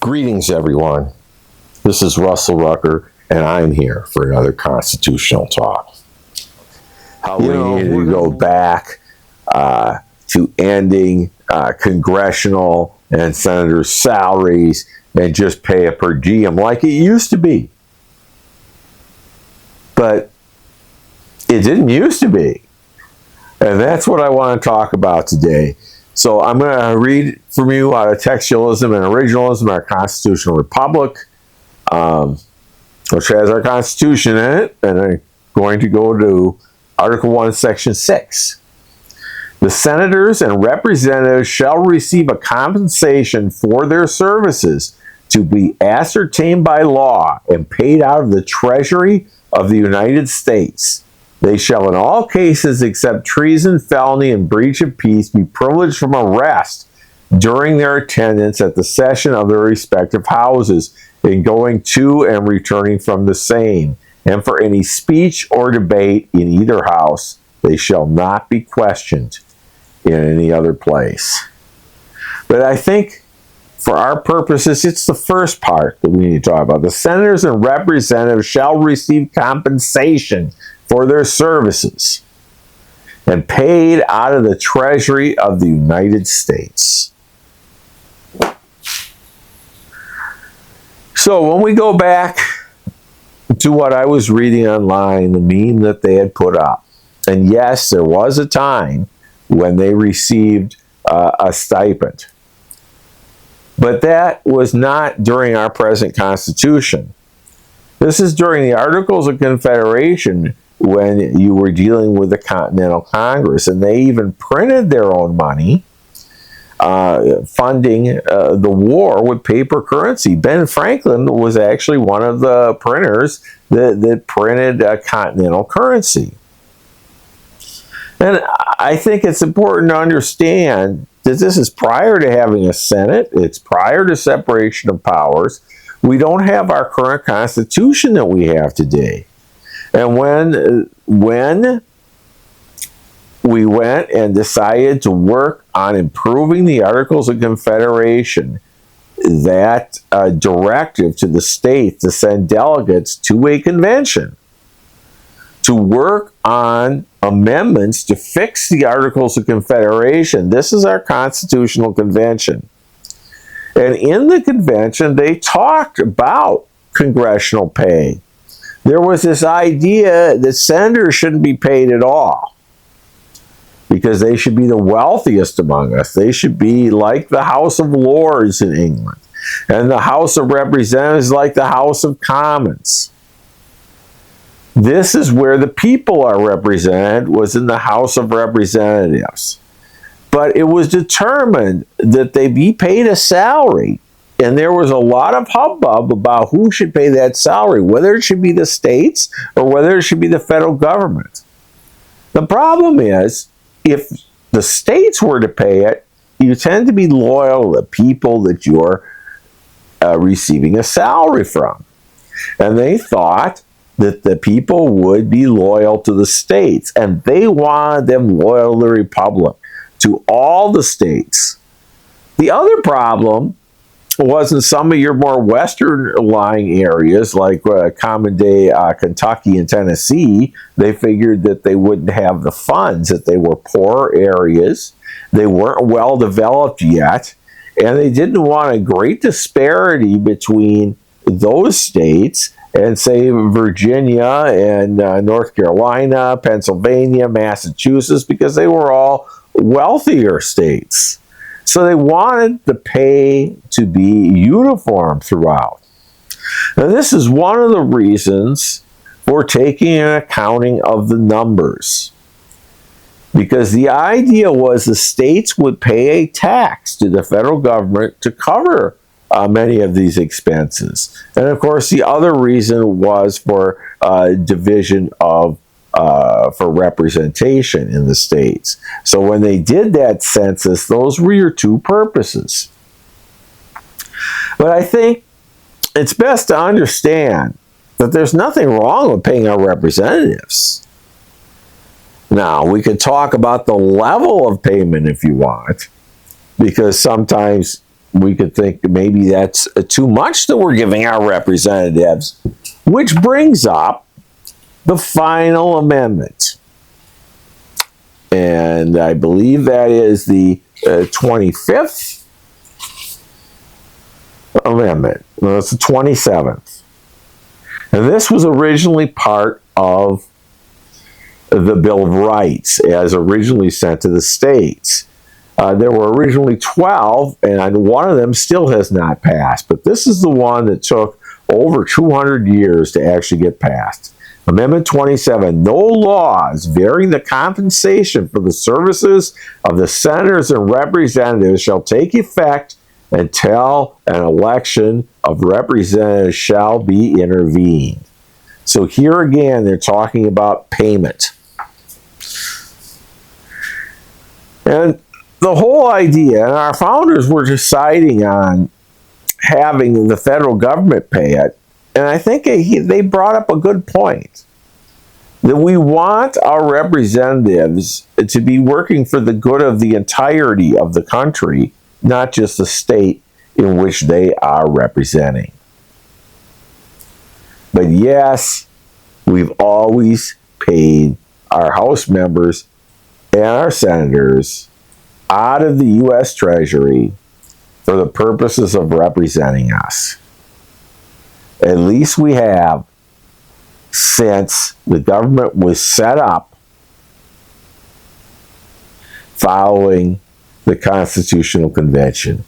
Greetings, everyone. This is Rucker, and I'm here for another constitutional talk. How we need to go back to ending congressional and senators' salaries and just pay a per diem like it used to be. But it didn't used to be. And that's what I want to talk about today. So I'm going to read from you out of Textualism and Originalism, our constitutional republic, which has our Constitution in it. And I'm going to go to Article 1, Section 6. The senators and representatives shall receive a compensation for their services to be ascertained by law and paid out of the Treasury of the United States. They shall in all cases except treason, felony, and breach of peace be privileged from arrest during their attendance at the session of their respective houses in going to and returning from the same. And for any speech or debate in either house, they shall not be questioned in any other place. But I think for our purposes, it's the first part that we need to talk about. The senators and representatives shall receive compensation for their services and paid out of the Treasury of the United States. So when we go back to what I was reading online, the meme that they had put up, and yes, there was a time when they received a stipend. But that was not during our present Constitution. This is during the Articles of Confederation, when you were dealing with the Continental Congress, and they even printed their own money, funding the war with paper currency. Ben Franklin was actually one of the printers that printed Continental currency. And I think it's important to understand that this is prior to having a Senate. It's prior to separation of powers. We don't have our current Constitution that we have today. And when we went and decided to work on improving the Articles of Confederation, that directive to the states to send delegates to a convention to work on amendments to fix the Articles of Confederation. This is our Constitutional Convention. And in the convention, they talked about congressional pay. There was this idea that senators shouldn't be paid at all because they should be the wealthiest among us. They should be like the House of Lords in England, and the House of Representatives like the House of Commons. This is where the people are represented, was in the House of Representatives. But it was determined that they be paid a salary. And there was a lot of hubbub about who should pay that salary, whether it should be the states or whether it should be the federal government. The problem is, if the states were to pay it, you tend to be loyal to the people that you're receiving a salary from. And they thought that the people would be loyal to the states, and they wanted them loyal to the republic, to all the states. The other problem was in some of your more western lying areas, like common day Kentucky and Tennessee, they figured that they wouldn't have the funds, that they were poor areas, they weren't well developed yet, and they didn't want a great disparity between those states and, say, Virginia and North Carolina, Pennsylvania, Massachusetts, because they were all wealthier states. So they wanted the pay to be uniform throughout. And this is one of the reasons for taking an accounting of the numbers. Because the idea was the states would pay a tax to the federal government to cover many of these expenses. And of course, the other reason was for division of for representation in the states. So when they did that census, those were your two purposes. But I think it's best to understand that there's nothing wrong with paying our representatives. Now, we could talk about the level of payment if you want, because sometimes we could think maybe that's too much that we're giving our representatives, which brings up the final amendment. And I believe that is the 25th amendment. No, it's the 27th. And this was originally part of the Bill of Rights as originally sent to the states. There were originally 12, and one of them still has not passed. But this is the one that took over 200 years to actually get passed. Amendment 27, no laws varying the compensation for the services of the senators and representatives shall take effect until an election of representatives shall be intervened. So here again, they're talking about payment. And the whole idea, and our founders were deciding on having the federal government pay it, and I think they brought up a good point, that we want our representatives to be working for the good of the entirety of the country, not just the state in which they are representing. But yes, we've always paid our House members and our senators out of the U.S. Treasury for the purposes of representing us. At least we have since the government was set up following the Constitutional Convention.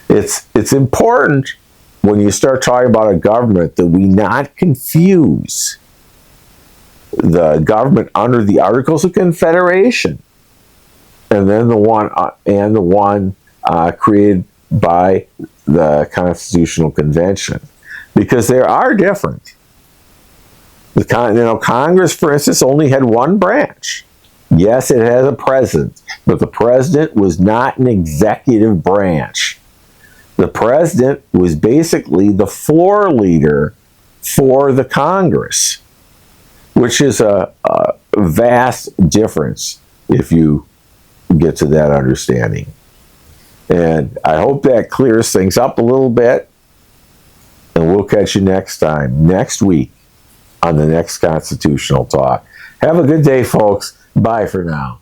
It's important when you start talking about a government that we not confuse the government under the Articles of Confederation and then the one created by the Constitutional Convention, because they are different. Congress, for instance, only had one branch. Yes, it has a president, but the president was not an executive branch. The president was basically the floor leader for the Congress, which is a vast difference if you get to that understanding. And I hope that clears things up a little bit. And we'll catch you next week, on the next Constitutional Talk. Have a good day, folks. Bye for now.